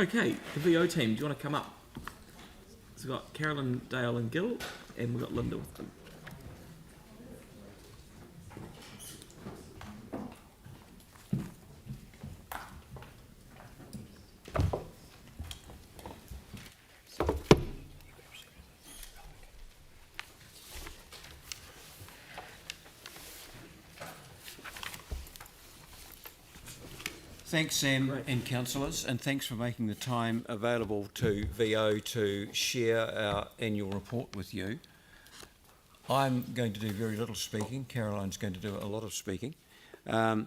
Okay, the VO team, do you want to come up? So we've got Carolyn, Dale and Gil, and we've got Linda with them. Thanks, Sam and councillors, and thanks for making the time available to VO to share our annual report with you. I'm going to do very little speaking. Caroline's going to do a lot of speaking. But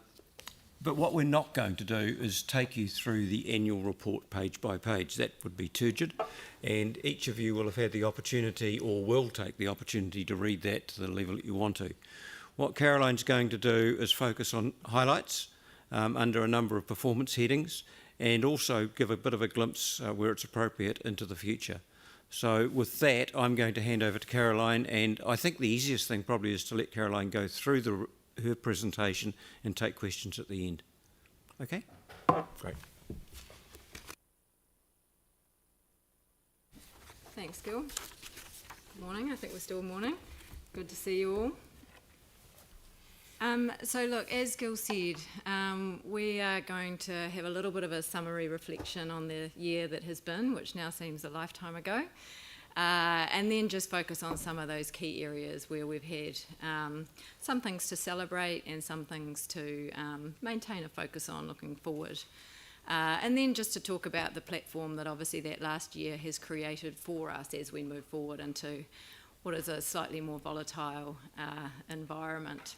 what we're not going to do is take you through the annual report page by page. That would be turgid, and each of you will have had the opportunity, or will take the opportunity, to read that to the level that you want to. What Caroline's going to do is focus on highlights under a number of performance headings, and also give a bit of a glimpse where it's appropriate into the future. So with that, I'm going to hand over to Caroline, and I think the easiest thing probably is to let Caroline go through her presentation and take questions at the end. Okay? Great. Thanks, Gil. Good morning. I think we're still morning. Good to see you all. So look, as Gil said, we are going to have a little bit of a summary reflection on the year that has been, which now seems a lifetime ago, and then just focus on some of those key areas where we've had some things to celebrate and some things to maintain a focus on looking forward. And then just to talk about the platform that obviously that last year has created for us as we move forward into what is a slightly more volatile environment.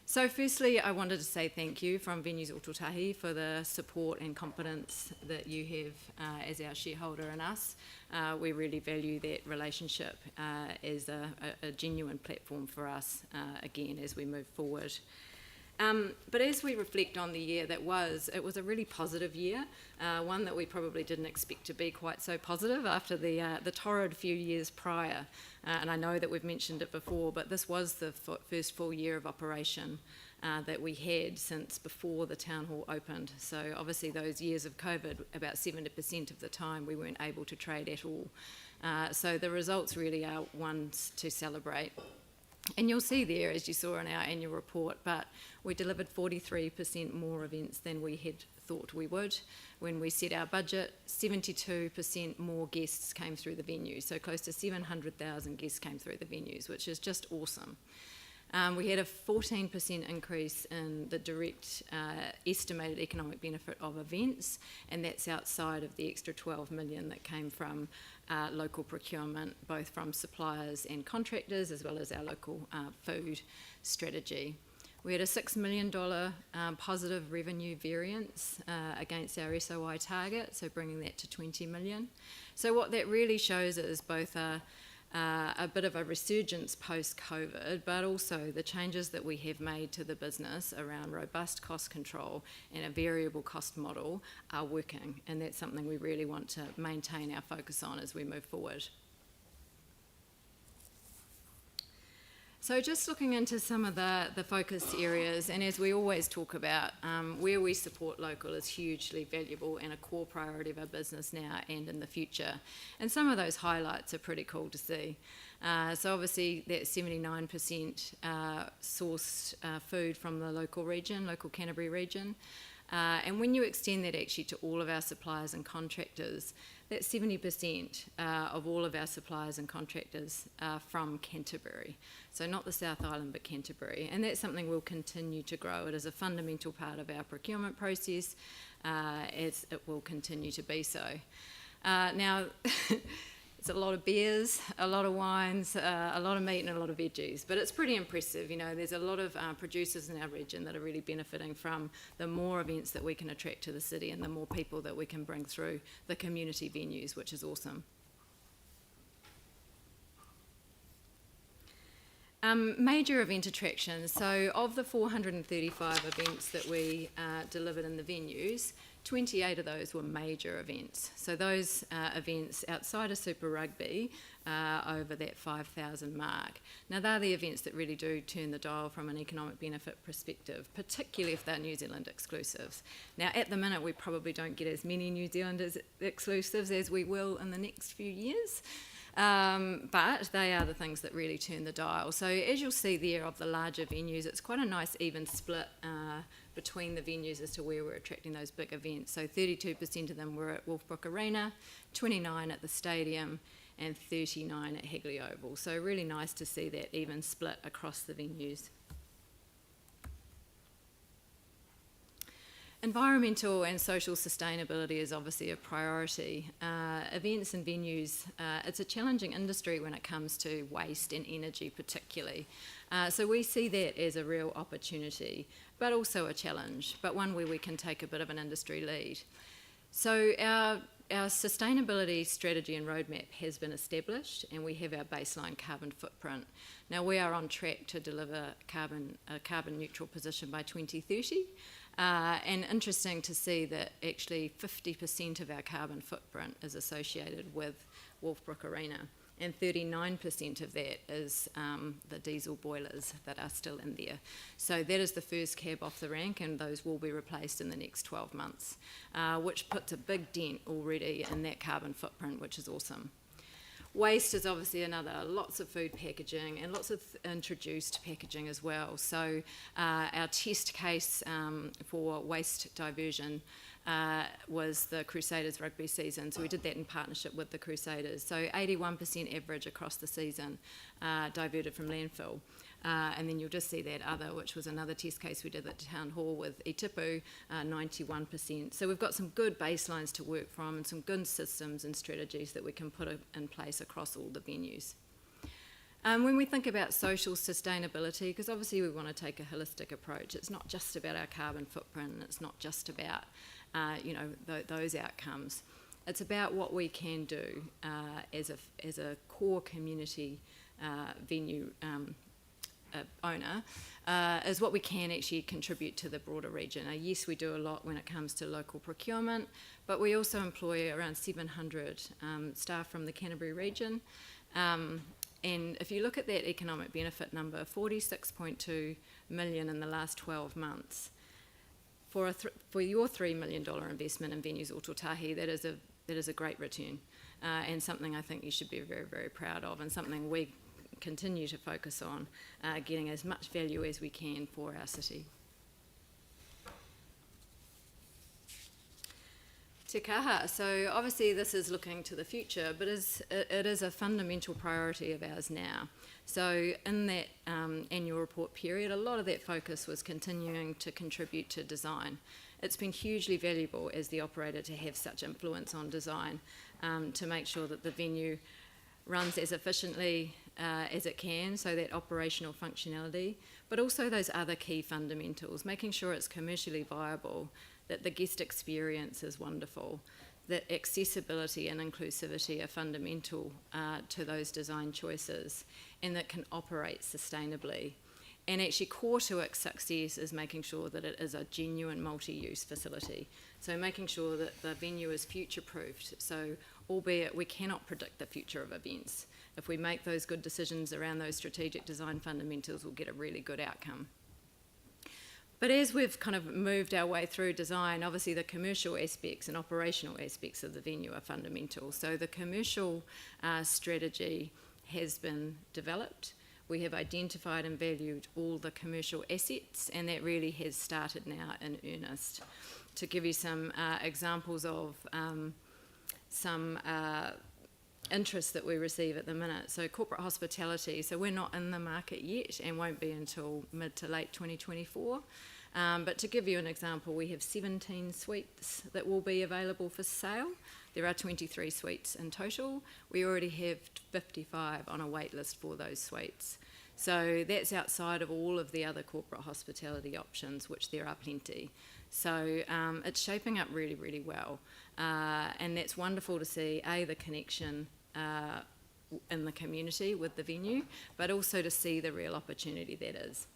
So firstly, I wanted to say thank you from Venues Ōtautahi for the support and confidence that you have as our shareholder in us. We really value that relationship as a genuine platform for us, again, as we move forward. But as we reflect on the year that was, it was a really positive year, one that we probably didn't expect to be quite so positive after the torrid few years prior. And I know that we've mentioned it before, but this was the first full year of operation that we had since before the town hall opened. So obviously those years of COVID, about 70% of the time we weren't able to trade at all. So the results really are ones to celebrate. And you'll see there, as you saw in our annual report, but we delivered 43% more events than we had thought we would. When we set our budget, 72% more guests came through the venues, so close to 700,000 guests came through the venues, which is just awesome. We had a 14% increase in the direct estimated economic benefit of events, and that's outside of the extra 12 million that came from local procurement, both from suppliers and contractors, as well as our local food strategy. We had a $6 million positive revenue variance against our SOI target, so bringing that to 20 million. So what that really shows is both a bit of a resurgence post-COVID, but also the changes that we have made to the business around robust cost control and a variable cost model are working, and that's something we really want to maintain our focus on as we move forward. So just looking into some of the focus areas, and as we always talk about, where we support local is hugely valuable and a core priority of our business now and in the future. And some of those highlights are pretty cool to see. So obviously that 79% sourced food from the local Canterbury region. And when you extend that actually to all of our suppliers and contractors, that 70% of all of our suppliers and contractors are from Canterbury. So not the South Island, but Canterbury. And that's something we'll continue to grow. It is a fundamental part of our procurement process, as it will continue to be so. Now, it's a lot of beers, a lot of wines, a lot of meat and a lot of veggies, but it's pretty impressive. You know, there's a lot of producers in our region that are really benefiting from the more events that we can attract to the city and the more people that we can bring through the community venues, which is awesome. Major event attractions. So of the 435 events that we delivered in the venues, 28 of those were major events. So those events outside of Super Rugby over that 5,000 mark. Now they're the events that really do turn the dial from an economic benefit perspective, particularly if they're New Zealand exclusives. Now at the minute we probably don't get as many New Zealand exclusives as we will in the next few years. But they are the things that really turn the dial. So as you'll see there of the larger venues, it's quite a nice even split between the venues as to where we're attracting those big events. So 32% of them were at Wolfbrook Arena, 29 at the stadium, and 39 at Hagley Oval. So really nice to see that even split across the venues. Environmental and social sustainability is obviously a priority. Events and venues, it's a challenging industry when it comes to waste and energy particularly. So we see that as a real opportunity, but also a challenge, but one where we can take a bit of an industry lead. So our sustainability strategy and roadmap has been established, and we have our baseline carbon footprint. Now we are on track to deliver a carbon neutral position by 2030. And interesting to see that actually 50% of our carbon footprint is associated with Wolfbrook Arena, and 39% of that is the diesel boilers that are still in there. So that is the first cab off the rank, and those will be replaced in the next 12 months, which puts a big dent already in that carbon footprint, which is awesome. Waste is obviously another, lots of food packaging and lots of introduced packaging as well. So our test case for waste diversion was the Crusaders rugby season. So we did that in partnership with the Crusaders. So 81% average across the season diverted from landfill. And then you'll just see that other, which was another test case we did at Town Hall with Itipu, 91%. So we've got some good baselines to work from and some good systems and strategies that we can put in place across all the venues. When we think about social sustainability, because obviously we want to take a holistic approach, it's not just about our carbon footprint, it's not just about those outcomes. It's about what we can do as a core community venue owner, is what we can actually contribute to the broader region. Yes, we do a lot when it comes to local procurement, but we also employ around 700 staff from the Canterbury region. And if you look at that economic benefit number, 46.2 million in the last 12 months. For your $3 million investment in Venues Ōtautahi, that is a great return, and something I think you should be very, very proud of, and something we continue to focus on, getting as much value as we can for our city. Te kaha. So obviously this is looking to the future, but it is a fundamental priority of ours now. So in that annual report period, a lot of that focus was continuing to contribute to design. It's been hugely valuable as the operator to have such influence on design, to make sure that the venue runs as efficiently as it can, so that operational functionality, but also those other key fundamentals, making sure it's commercially viable, that the guest experience is wonderful, that accessibility and inclusivity are fundamental to those design choices, and that can operate sustainably. And actually core to its success is making sure that it is a genuine multi-use facility. So making sure that the venue is future-proofed. So albeit we cannot predict the future of events, if we make those good decisions around those strategic design fundamentals, we'll get a really good outcome. But as we've kind of moved our way through design, obviously the commercial aspects and operational aspects of the venue are fundamental. So the commercial strategy has been developed. We have identified and valued all the commercial assets, and that really has started now in earnest. To give you some examples of some interest that we receive at the minute. So corporate hospitality, so we're not in the market yet and won't be until mid to late 2024. But to give you an example, we have 17 suites that will be available for sale. There are 23 suites in total. We already have 55 on a wait list for those suites. So that's outside of all of the other corporate hospitality options, which there are plenty. So it's shaping up really, really well. And that's wonderful to see, the connection in the community with the venue, but also to see the real opportunity that is.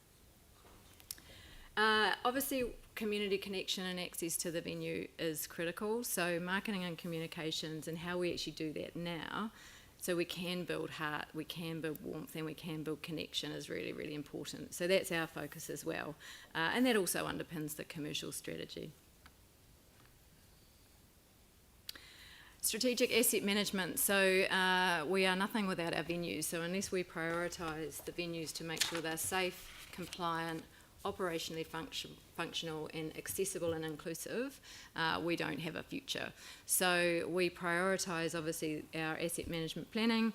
Obviously, community connection and access to the venue is critical. So marketing and communications and how we actually do that now, so we can build heart, we can build warmth, and we can build connection is really, really important. So that's our focus as well. And that also underpins the commercial strategy. Strategic asset management. So we are nothing without our venues. So unless we prioritise the venues to make sure they're safe, compliant, operationally functional and accessible and inclusive, we don't have a future. So we prioritise obviously our asset management planning,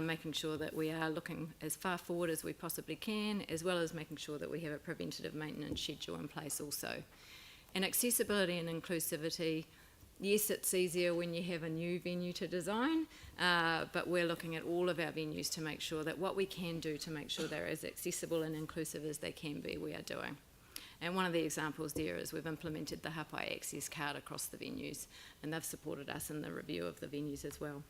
making sure that we are looking as far forward as we possibly can, as well as making sure that we have a preventative maintenance schedule in place also. And accessibility and inclusivity, yes, it's easier when you have a new venue to design, but we're looking at all of our venues to make sure that what we can do to make sure they're as accessible and inclusive as they can be, we are doing. And one of the examples there is we've implemented the Hapai Access card across the venues, and they've supported us in the review of the venues as well.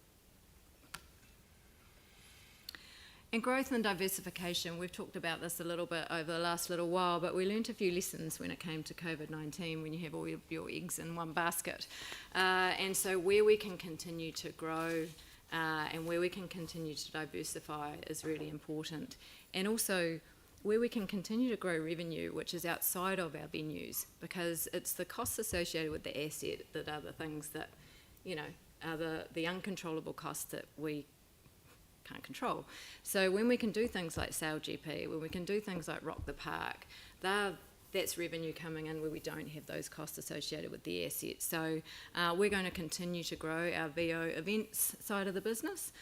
And growth and diversification, we've talked about this a little bit over the last little while, but we learnt a few lessons when it came to COVID-19, when you have all your eggs in one basket. And so where we can continue to grow and where we can continue to diversify is really important. And also where we can continue to grow revenue, which is outside of our venues, because it's the costs associated with the asset that are the things that, you know, are the uncontrollable costs that we can't control. So when we can do things like Sail GP, when we can do things like Rock the Park, that's revenue coming in where we don't have those costs associated with the assets. So we're going to continue to grow our VO events side of the business,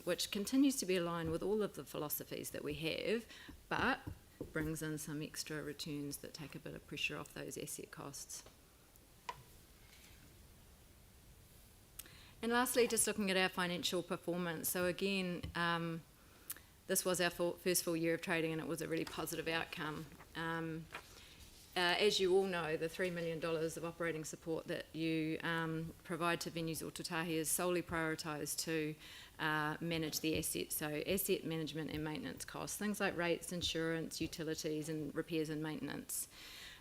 which continues to be aligned with all of the philosophies that we have, but brings in some extra returns that take a bit of pressure off those asset costs. And lastly, just looking at our financial performance. So again, this was our first full year of trading, and it was a really positive outcome. As you all know, the $3 million of operating support that you provide to Venues Ōtautahi is solely prioritised to manage the assets, so asset management and maintenance costs, things like rates, insurance, utilities, and repairs and maintenance.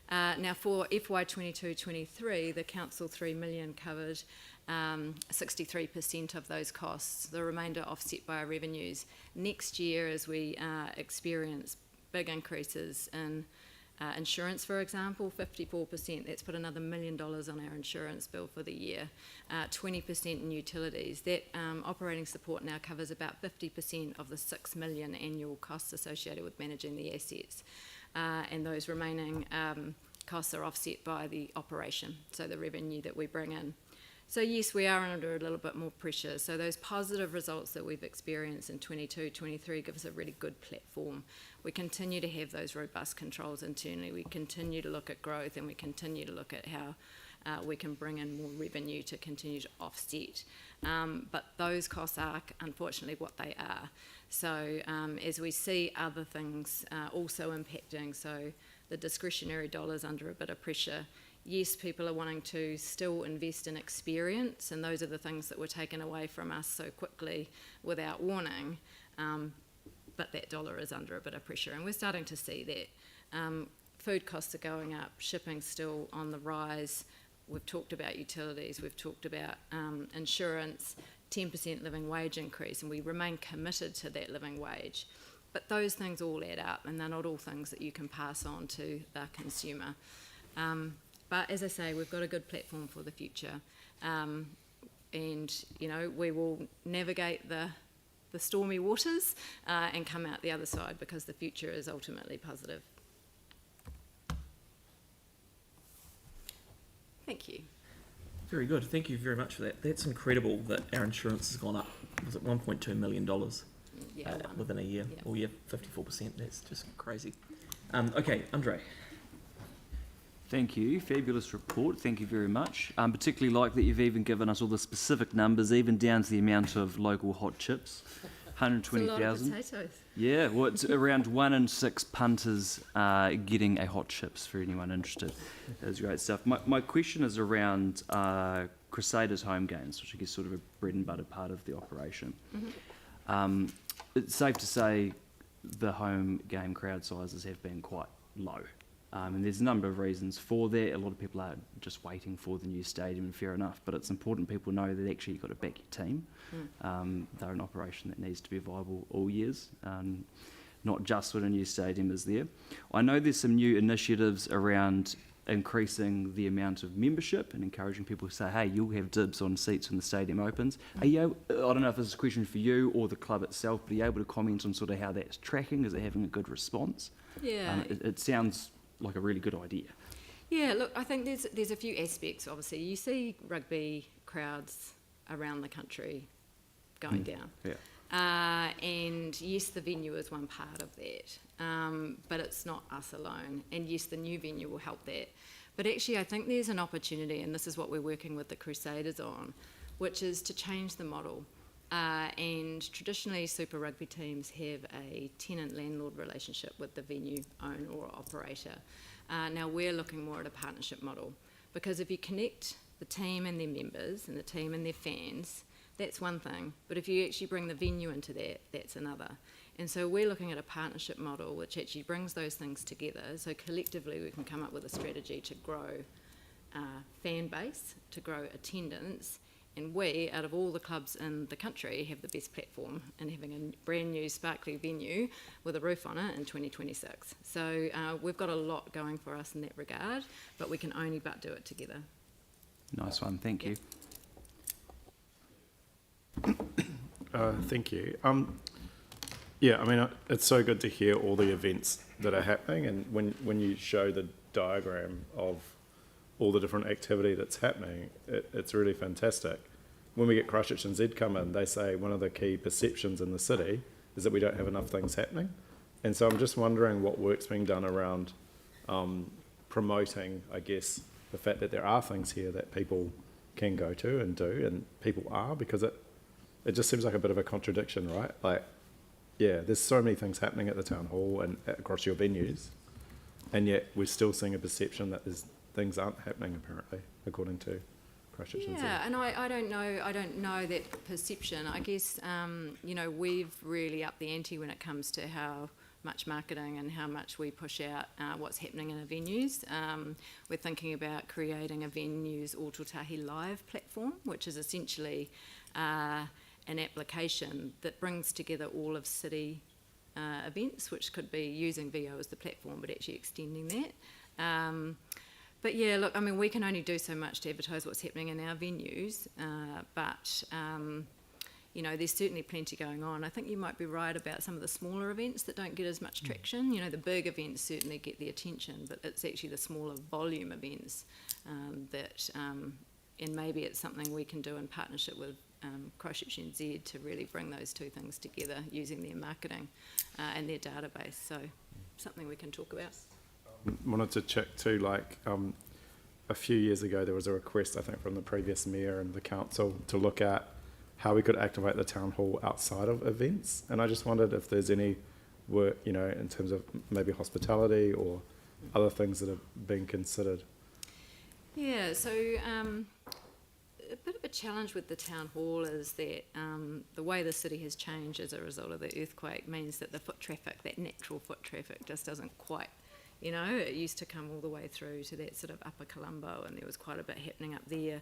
Now for FY 22-23, the council $3 million covered 63% of those costs, the remainder offset by our revenues. Next year, as we experience big increases in insurance, for example, 54%, that's put another $1 million on our insurance bill for the year, 20% in utilities. That operating support now covers about 50% of the $6 million annual costs associated with managing the assets, and those remaining costs are offset by the operation, so the revenue that we bring in. So yes, we are under a little bit more pressure. So those positive results that we've experienced in 22-23 give us a really good platform. We continue to have those robust controls internally. We continue to look at growth, and we continue to look at how we can bring in more revenue to continue to offset. But those costs are unfortunately what they are. So as we see other things also impacting, so the discretionary dollars under a bit of pressure, yes, people are wanting to still invest in experience, and those are the things that were taken away from us so quickly without warning, but that dollar is under a bit of pressure, and we're starting to see that. Food costs are going up, shipping's still on the rise, we've talked about utilities, we've talked about insurance, 10% living wage increase, and we remain committed to that living wage. But those things all add up, and they're not all things that you can pass on to the consumer. But as I say, we've got a good platform for the future, and you know, we will navigate the stormy waters and come out the other side, because the future is ultimately positive. Thank you. Very good. Thank you very much for that. That's incredible that our insurance has gone up. Was it $1.2 million within a year? Yeah. Oh yeah, 54%. That's just crazy. Okay, Andre. Thank you. Fabulous report. Thank you very much. Particularly like that you've even given us all the specific numbers, even down to the amount of local hot chips. 120,000. Potatoes. Yeah, well, it's around 1 in 6 punters getting a hot chips for anyone interested. That's great stuff. My question is around Crusaders home games, which I guess sort of a bread and butter part of the operation. Mm-hmm. It's safe to say the home game crowd sizes have been quite low And there's a number of reasons for that. A lot of people are just waiting for the new stadium, and fair enough, but it's important people know that actually you've got to back your team. They're an operation that needs to be viable all years, not just when a new stadium is there. I know there's some new initiatives around increasing the amount of membership and encouraging people to say, hey, you'll have dibs on seats when the stadium opens. Are you, I don't know if this is a question for you or the club itself, but are you able to comment on sort of how that's tracking? Is it having a good response? Yeah. It sounds like a really good idea. Yeah, look, I think there's a few aspects, obviously. You see rugby crowds around the country going down. Yeah. And yes, the venue is one part of that, but it's not us alone. And yes, the new venue will help that. But actually, I think there's an opportunity, and this is what we're working with the Crusaders on, which is to change the model. And traditionally, Super Rugby teams have a tenant-landlord relationship with the venue owner or operator. Now, we're looking more at a partnership model, because if you connect the team and their members and the team and their fans, that's one thing. But if you actually bring the venue into that, that's another. And so we're looking at a partnership model which actually brings those things together. So collectively, we can come up with a strategy to grow fan base, to grow attendance. And we, out of all the clubs in the country, have the best platform in having a brand new sparkly venue with a roof on it in 2026. So we've got a lot going for us in that regard, but we can only but do it together. Nice one, thank you. Thank you. Yeah, I mean, it's so good to hear all the events that are happening, and when you show the diagram of all the different activity that's happening, it's really fantastic. When we get Christchurch and Z come in, they say one of the key perceptions in the city is that we don't have enough things happening. And so I'm just wondering what work's being done around promoting, I guess, the fact that there are things here that people can go to and do, and people are, because it just seems like a bit of a contradiction, right? Like, yeah, there's so many things happening at the town hall and across your venues, and yet we're still seeing a perception that things aren't happening, apparently, according to Christchurch. Yeah, and I don't know that perception. I guess we've really upped the ante when it comes to how much marketing and how much we push out what's happening in our venues. We're thinking about creating a venues Ōtautahi Live platform, which is essentially an application that brings together all of city events, which could be using VO as the platform, but actually extending that. But yeah, look, I mean, we can only do so much to advertise what's happening in our venues, but there's certainly plenty going on. I think you might be right about some of the smaller events that don't get as much traction. The big events certainly get the attention, but it's actually the smaller volume events and maybe it's something we can do in partnership with Christchurch and Z to really bring those two things together using their marketing and their database. So something we can talk about. Wanted to check too, like a few years ago there was a request, I think, from the previous mayor and the council to look at how we could activate the town hall outside of events, and I just wondered if there's any work, in terms of maybe hospitality or other things that are being considered. Yeah, so a bit of a challenge with the town hall is that the way the city has changed as a result of the earthquake means that the foot traffic, that natural foot traffic, just doesn't quite, it used to come all the way through to that sort of Upper Colombo, and there was quite a bit happening up there.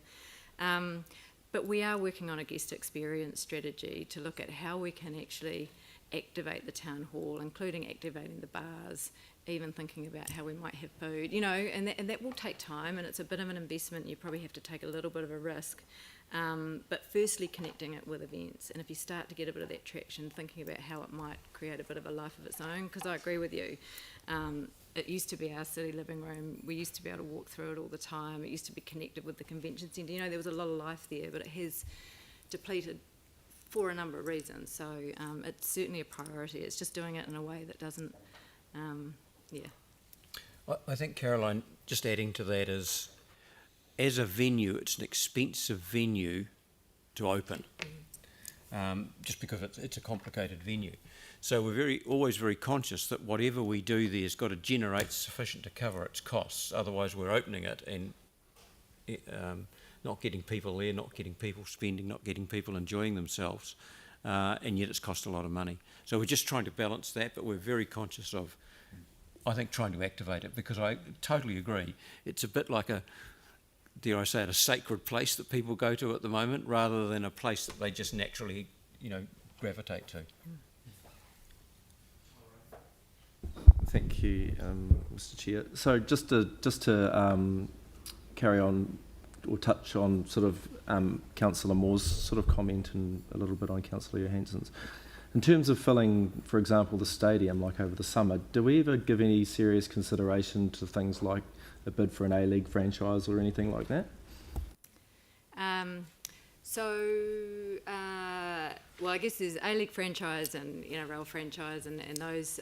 But we are working on a guest experience strategy to look at how we can actually activate the town hall, including activating the bars, even thinking about how we might have food, and that will take time, and it's a bit of an investment. You probably have to take a little bit of a risk. But firstly, connecting it with events, and if you start to get a bit of that traction, thinking about how it might create a bit of a life of its own, because I agree with you. It used to be our city living room. We used to be able to walk through it all the time. It used to be connected with the convention centre. There was a lot of life there, but it has depleted for a number of reasons. So it's certainly a priority. It's just doing it in a way that doesn't, I think, Caroline, just adding to that is, as a venue, it's an expensive venue to open, just because it's a complicated venue. So we're always very conscious that whatever we do there has got to generate sufficient to cover its costs. Otherwise, we're opening it and not getting people there, not getting people spending, not getting people enjoying themselves, and yet it's cost a lot of money. So we're just trying to balance that, but we're very conscious of I think, trying to activate it, because I totally agree. It's a bit like a, dare I say it, a sacred place that people go to at the moment, rather than a place that they just naturally, gravitate to. Thank you, Mr. Chair. So just to carry on or touch on sort of Councillor Moore's sort of comment and a little bit on Councillor Johansson's. In terms of filling, for example, the stadium, like over the summer, do we ever give any serious consideration to things like a bid for an A-League franchise or anything like that? Well, I guess there's A-League franchise and NRL franchise, and those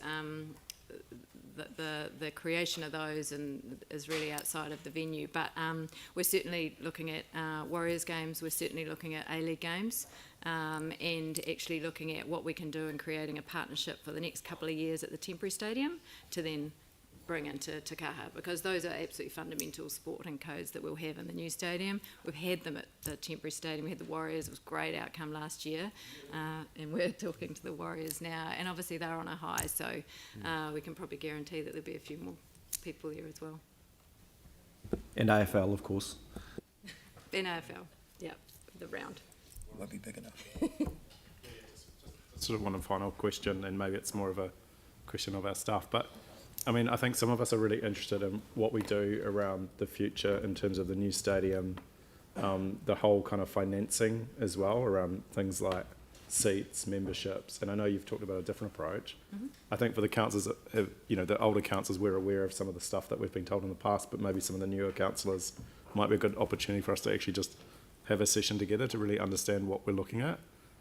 the creation of those is really outside of the venue. But we're certainly looking at Warriors games. We're certainly looking at A-League games, and actually looking at what we can do in creating a partnership for the next couple of years at the temporary stadium to then bring into Te Kaha, because those are absolutely fundamental sporting codes that we'll have in the new stadium. We've had them at the temporary stadium. We had the Warriors. It was a great outcome last year, and we're talking to the Warriors now, and obviously they're on a high, so we can probably guarantee that there'll be a few more people there as well. And AFL, of course. Then AFL, yeah, the round. Won't be big enough. Sort of one final question, and maybe it's more of a question of our staff, but I mean, I think some of us are really interested in what we do around the future in terms of the new stadium, the whole kind of financing as well, around things like seats, memberships, and I know you've talked about a different approach. Mm-hmm. I think for the councillors, the older councillors, we're aware of some of the stuff that we've been told in the past, but maybe some of the newer councillors might be a good opportunity for us to actually just have a session together to really understand what we're looking at.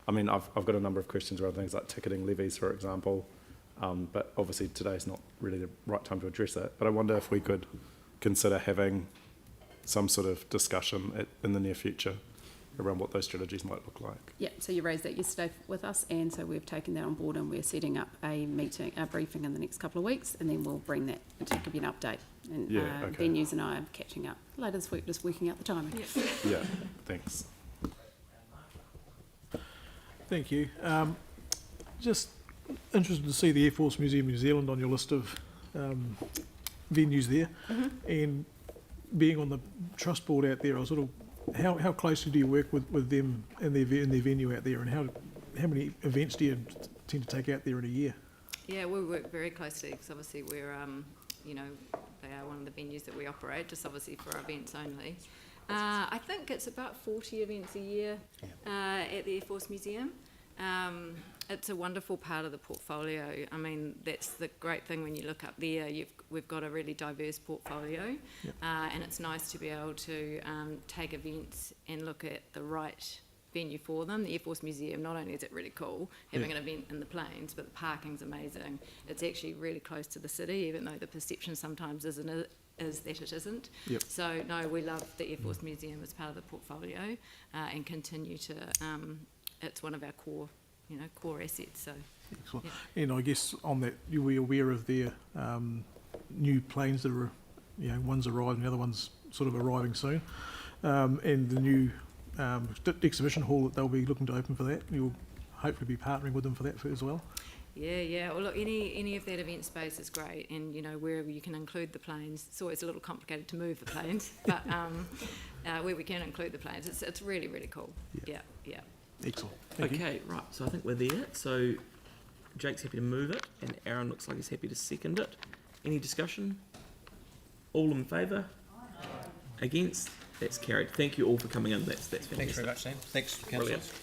I mean, I've got a number of questions around things like ticketing levies, for example, but obviously today's not really the right time to address that. But I wonder if we could consider having some sort of discussion in the near future around what those strategies might look like. Yeah, so you raised that yesterday with us, and so we've taken that on board, and we're setting up a briefing in the next couple of weeks, and then we'll bring that to give you an update. And okay. venues and I are catching up later this week, just working out the timing. Yeah, thanks. Thank you. Just interested to see the Air Force Museum New Zealand on your list of venues there, and being on the trust board out there, I was sort of, how closely do you work with them in their venue out there, and how many events do you tend to take out there in a year? Yeah, we work very closely because obviously we're, they are one of the venues that we operate, just obviously for our events only. I think it's about 40 events a year at the Air Force Museum. It's a wonderful part of the portfolio. I mean, that's the great thing when you look up there. We've got a really diverse portfolio, and it's nice to be able to take events and look at the right venue for them. The Air Force Museum, not only is it really cool having an event in the planes, but the parking's amazing. It's actually really close to the city, even though the perception sometimes is that it isn't. Yep. So no, we love the Air Force Museum as part of the portfolio, and continue to. It's one of our core assets. So. Excellent. Yeah. And I guess on that, you were aware of their new planes that are, one's arriving, the other one's sort of arriving soon, and the new exhibition hall that they'll be looking to open for that. You'll hopefully be partnering with them for that as well. Yeah. Well, look, any of that event space is great, and wherever you can include the planes. It's always a little complicated to move the planes, but where we can include the planes, it's really, really cool. Yeah. Excellent. Thank you. Right, so I think we're there. So Jake's happy to move it, and Aaron looks like he's happy to second it. Any discussion? All in favour? Against? That's carried. Thank you all for coming in. That's fantastic. Thanks very much, Sam. Thanks, councillors. Brilliant.